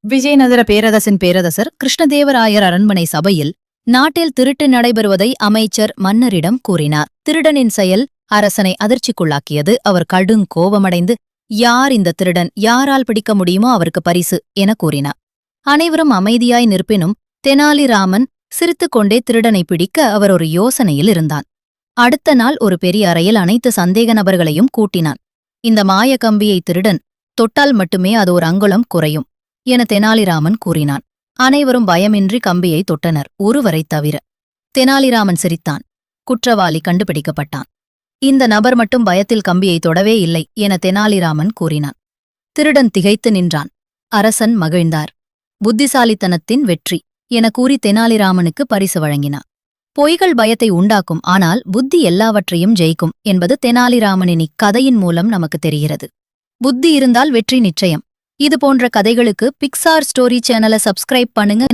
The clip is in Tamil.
விஜயநகர பேரரசின் பேரரசர் கிருஷ்ணதேவராயர் அரண்மனை சபையில் நாட்டில் திருட்டு நடைபெறுவதை அமைச்சர் மன்னரிடம் கூறினார். திருடனின் செயல் அரசனை அதிர்ச்சிக்குள்ளாக்கியது. அவர் கடும் கோபமடைந்து, யார் இந்த திருடன், யாரால் பிடிக்க முடியுமோ அவருக்கு பரிசு என கூறினார். அனைவரும் அமைதியாய் நிற்பினும் தெனாலிராமன் சிரித்துக்கொண்டே திருடனை பிடிக்க அவர் ஒரு யோசனையில் இருந்தான். அடுத்த நாள் ஒரு பெரிய அறையில் அனைத்து சந்தேக நபர்களையும் கூட்டினான். இந்த மாய கம்பியை திருடன் தொட்டால் மட்டுமே அது ஒரு அங்குலம் குறையும் என தெனாலிராமன் கூறினான். அனைவரும் பயமின்றி கம்பியை தொட்டனர், ஒருவரைத் தவிர. தெனாலிராமன் சிரித்தான். குற்றவாளி கண்டுபிடிக்கப்பட்டான். இந்த நபர் மட்டும் பயத்தில் கம்பியை தொடவே இல்லை என தெனாலிராமன் கூறினான். திருடன் திகைத்து நின்றான். அரசன் மகிழ்ந்தார். புத்திசாலித்தனத்தின் வெற்றி என கூறி தெனாலிராமனுக்கு பரிசு வழங்கினார். பொய்கள் பயத்தை உண்டாக்கும், ஆனால் புத்தி எல்லாவற்றையும் ஜெயிக்கும் என்பது தெனாலிராமனின் இக்கதையின் மூலம் நமக்கு தெரிகிறது. புத்தி இருந்தால் வெற்றி நிச்சயம். இது போன்ற கதைகளுக்கு பிக்சார் ஸ்டோரி சேனலை சப்ஸ்கிரைப் பண்ணுங்க.